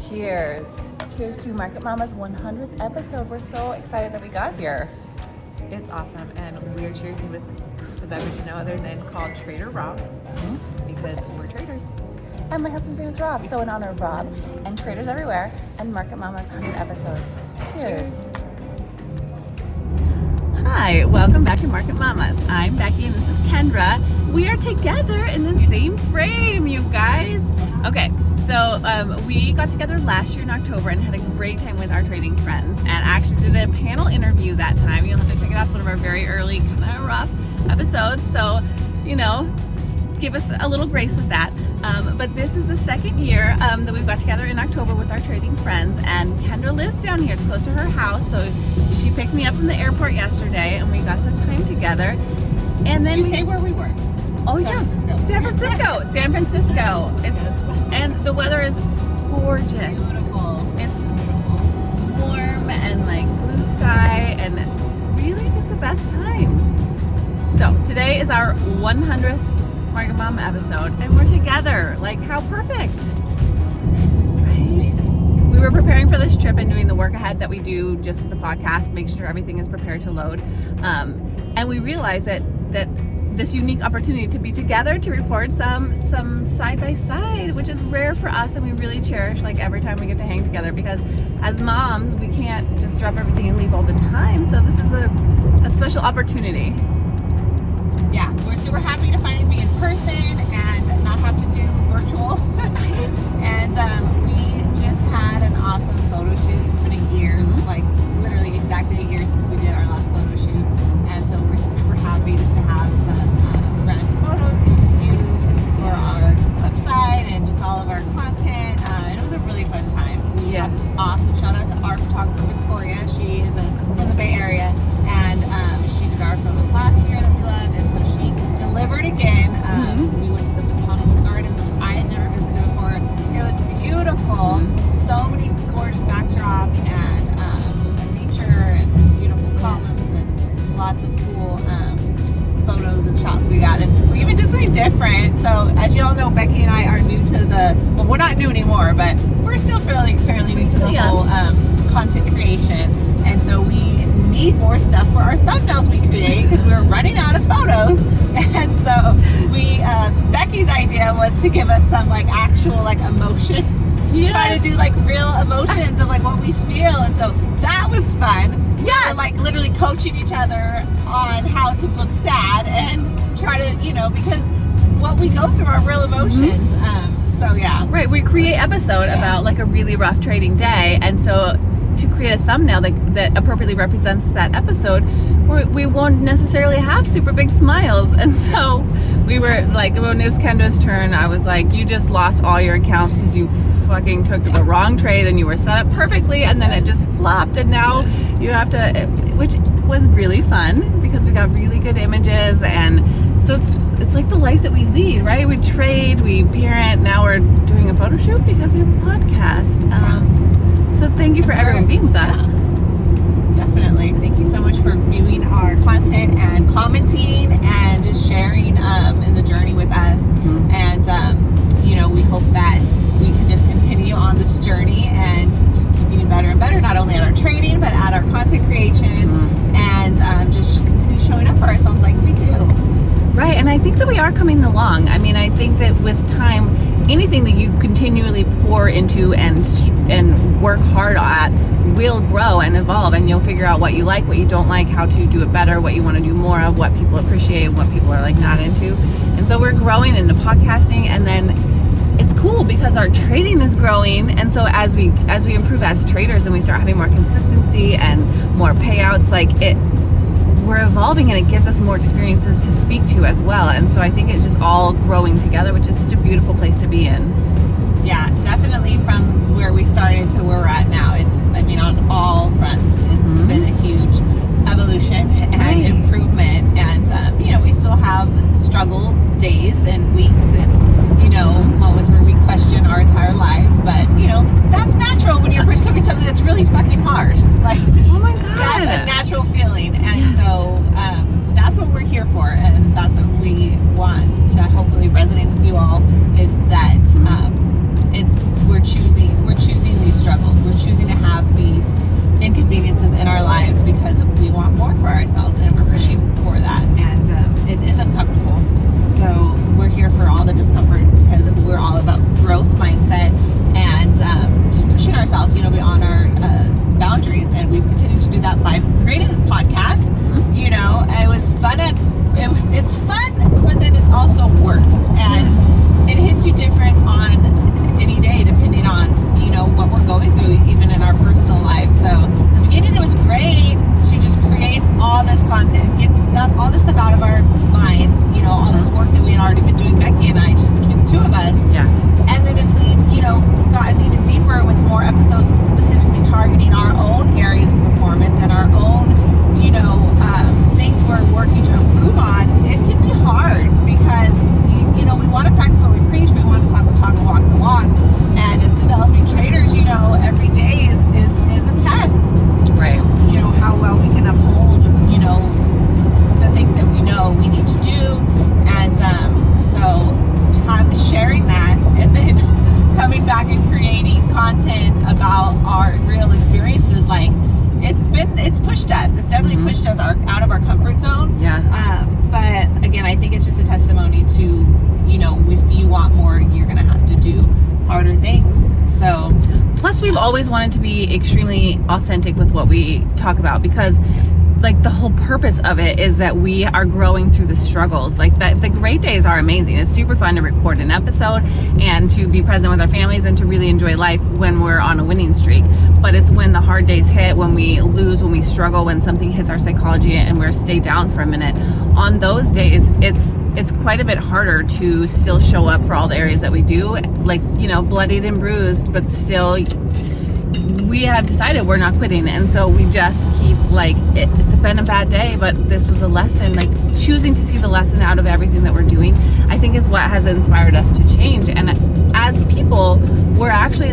Cheers. Cheers to Market Mama's 100th episode. We're so excited that we got here. It's awesome, and we're cheering with the beverage no other than called Trader Rob. It's because we're traders. And my husband's name is Rob, so in honor of Rob and traders everywhere and Market Mama's 100 episodes. Cheers. Hi, welcome back to Market Mamas. I'm Becky and this is Kendra. We are together in the same frame, you guys. Okay, so we got together last year in October and had a great time with our trading friends and actually did a panel interview that time. You'll have to check it out. It's one of our very early, kind of rough episodes. So, you know, give us a little grace with that. But this is the second year that we've got together in October with our trading friends, and Kendra lives down here. It's close to her house, so she picked me up from the airport yesterday and we got some time together. And then Did you say where we were? Oh yeah, San Francisco. San Francisco. And the weather is gorgeous. Beautiful. It's warm and like blue sky and really just the best time. So today is our 100th Market Mama episode and we're together. Like, how perfect, right? We were preparing for this trip and doing the work ahead that we do just with the podcast, make sure everything is prepared to load. And we realized that this unique opportunity to be together to record some side by side, which is rare for us, and we really cherish like every time we get to hang together, because as moms we can't just drop everything and leave all the time. So this is a special opportunity. Yeah, we're super happy to finally be in person and not have to do virtual. And we just had an awesome photo shoot. It's been a year, like literally exactly a year since we did our last photo shoot. And so we're super happy just to have some random photos to use for our website and just all of our content. And it was a really fun time. We had this awesome shout out to our photographer Victoria. She is from the Bay Area, and she did our photos last year that we loved, and so she delivered again. We went to the Bonal Gardens, which I had never visited before. It was beautiful. So many gorgeous backdrops and just nature and beautiful columns and lots of cool photos and shots we got. And we even did something different. So as you all know, Becky and I are new to well, we're not new anymore, but we're still fairly new to the whole content creation. And so we need more stuff for our thumbnails we create because we were running out of photos. And so Becky's idea was to give us some like actual like emotion. Try to do like real emotions of like what we feel. And so that was fun. Yeah, like literally coaching each other on how to look sad and try to, you know, because what we go through are real emotions. So yeah. Right, we create episode about like a really rough trading day, and so to create a thumbnail that appropriately represents that episode, we won't necessarily have super big smiles. And so we were like, when it was Kendra's turn, I was like, you just lost all your accounts because you fucking took the wrong trade and you were set up perfectly and then it just flopped, and now you have to, which was really fun because we got really good images. And so it's like the life that we lead, right? We trade, we parent, now we're doing a photo shoot because we have a podcast. So thank you for everyone being with us. Definitely. Thank you so much for viewing our content and commenting and just sharing in the journey with us. And, you know, we hope that we can just continue on this journey and just keep getting better and better, not only at our trading, but at our content creation and just continue showing up for ourselves like we do. Right. And I think that we are coming along. I mean, I think that with time, anything that you continually pour into and work hard at will grow and evolve, and you'll figure out what you like, what you don't like, how to do it better, what you want to do more of, what people appreciate, what people are like not into. And so we're growing into podcasting, and then it's cool because our trading is growing. And so as we improve as traders and we start having more consistency and more payouts, like we're evolving, and it gives us more experiences to speak to as well. And so I think it's just all growing together, which is such a beautiful place to be in. Yeah, definitely from where we started to where we're at now. I mean, on all fronts, it's been a huge evolution and improvement. And, you know, we still have struggle days and weeks and, you know, moments where we question our entire lives. But, you know, that's natural when you're pursuing something that's really fucking hard. Like, oh my God. That's a natural feeling. And so that's what we're here for. And that's what we want to hopefully resonate with you all, is that we're choosing because we want more for ourselves, and we're pushing for that, and it is uncomfortable. So we're here for all the discomfort because we're all about growth mindset and just pushing ourselves, beyond our boundaries. And we've continued to do that by creating this podcast. It was fun. It's fun, but then it's also work, and it hits you different on any day depending on what we're going through, even in our personal lives. So in the beginning, it was great to just create all this content, get all this stuff out of our minds, all this work that we had already been doing, Becky and I, just between the two of us. Yeah. And then as we've gotten even deeper with more episodes specifically targeting our own areas of performance and our own things we're working to improve on, it can be hard because we want to practice what we preach, we want to talk and walk the walk. And as developing traders, every day is a test. Right. How well we can uphold, the things that we know we need to do. And so sharing that and then coming back and creating content about our real experiences, like it's pushed us. It's definitely pushed us out of our comfort zone. Yeah. But again, I think it's just a testimony to, if you want more, you're going to have to do harder things. So plus we've always wanted to be extremely authentic with what we talk about, because like the whole purpose of it is that we are growing through the struggles. Like that, the great days are amazing. It's super fun to record an episode and to be present with our families and to really enjoy life when we're on a winning streak. But it's when the hard days hit, when we lose, when we struggle, when something hits our psychology and we're stay down for a minute. On those days, it's quite a bit harder to still show up for all the areas that we do, like, bloodied and bruised, but still we have decided we're not quitting. And so we just keep it's been a bad day, but this was a lesson. Like choosing to see the lesson out of everything that we're doing, I think is what has inspired us to change. And as people, we're actually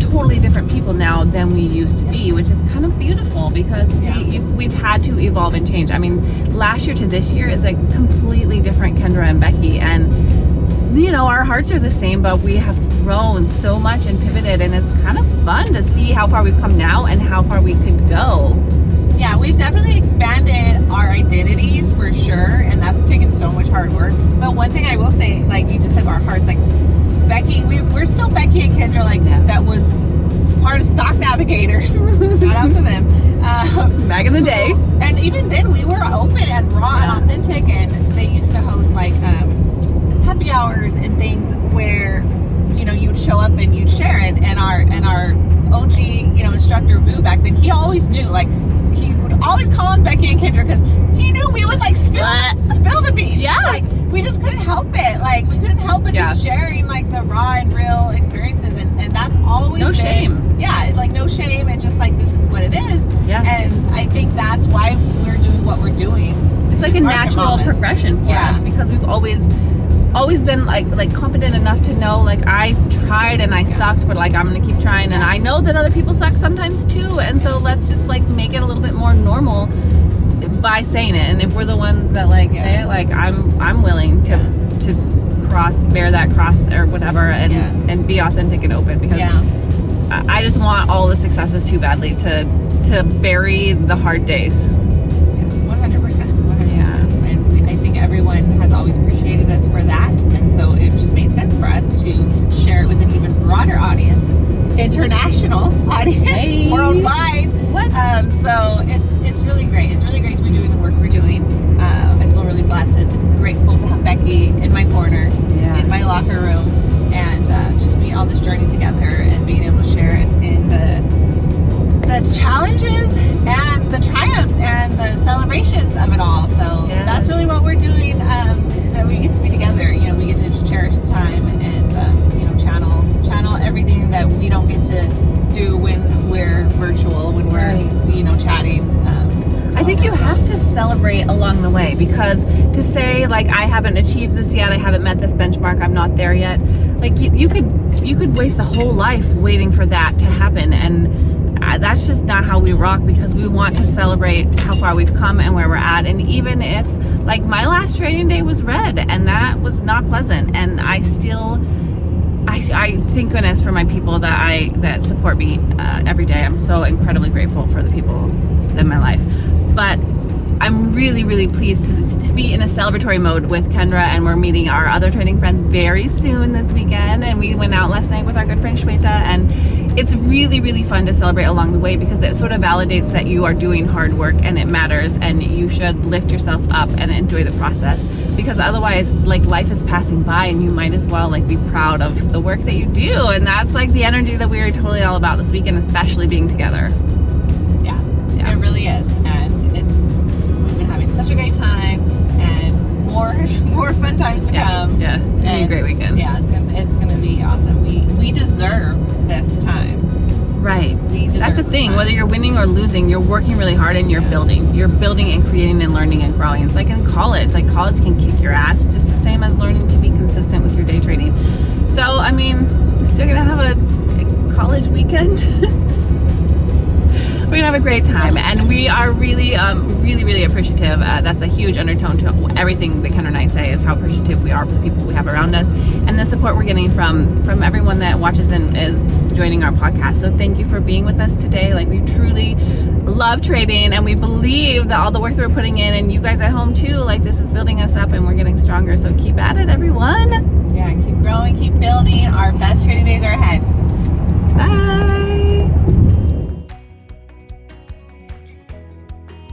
totally different people now than we used to be, which is kind of beautiful because we've had to evolve and change. I mean, last year to this year is a completely different Kendra and Becky, and our hearts are the same, but we have grown so much and pivoted, and it's kind of fun to see how far we've come now and how far we could go. Yeah, we've definitely expanded our identities for sure, and that's taken so much hard work. But one thing I will say, you just said our hearts, Becky, we're still Becky and Kendra, that was part of Stock Navigators. Shout out to them. Back in the day. And even then, we were open and raw and authentic, and they used to host happy hours and things where you'd show up and you'd share, and our OG instructor Vu back then, he always knew, he would always call on Becky and Kendra because he knew we would spill the beans. Yeah, we just couldn't help it. We couldn't help it just sharing the raw and real experiences, and that's always no shame. Yeah, it's no shame, and just this is what it is. Yeah. And I think that's why we're doing what we're doing. It's a natural progression for us, because we've always been confident enough to know I tried and I sucked, but I'm gonna keep trying, and I know that other people suck sometimes too, and so let's just make it a little bit more normal by saying it. And if we're the ones that say it, I'm willing to bear that cross or whatever, and be authentic and open, because I just want all the successes too badly to bury the hard days. 100%. And I think everyone has always appreciated us for that, and so it just made sense for us to share it with an even broader audience, international audience, worldwide. So it's really great. It's really great to be doing the work we're doing. I feel really blessed and grateful to have Becky in my corner, in my locker room, and just be on this journey together and being able to share it in the challenges and the triumphs and the celebrations of it all. So that's really what we're doing, that we get to be together. We get to cherish time and channel everything that we don't get to do when we're virtual, when we're chatting. I think you have to celebrate along the way, because to say I haven't achieved this yet, I haven't met this benchmark, I'm not there yet, you could waste a whole life waiting for that to happen, and that's just not how we rock, because we want to celebrate how far we've come and where we're at. And even if my last training day was red and that was not pleasant, and I thank goodness for my people that support me every day. I'm so incredibly grateful for the people depth in my life. But I'm really, really pleased to be in a celebratory mode with Kendra, and we're meeting our other trading friends very soon this weekend. And we went out last night with our good friend Shweta, and it's really, really fun to celebrate along the way because it sort of validates that you are doing hard work and it matters, and you should lift yourself up and enjoy the process, because otherwise, like, life is passing by and you might as well, like, be proud of the work that you do. And that's like the energy that we are totally all about this weekend, especially being together. Yeah, it really is. And we've been having such a great time, and more fun times to come. Yeah, it's gonna be a great weekend. Yeah, it's gonna be awesome. We deserve this time. Right. That's the thing. time. Whether you're winning or losing, you're working really hard and you're building. You're building and creating and learning and growing. It's like in college. Like, college can kick your ass just the same as learning to be consistent with your day trading. So, I mean, we're still gonna have a college weekend. We're gonna have a great time, and we are really, really appreciative. That's a huge undertone to everything that Kendra and I say, is how appreciative we are for the people we have around us and the support we're getting from everyone that watches and is joining our podcast. So thank you for being with us today. Like, we truly love trading, and we believe that all the work that we're putting in, and you guys at home too, like, this is building us up and we're getting stronger. So keep at it, everyone. Yeah, keep growing, keep building. Our best trading days are ahead. Bye.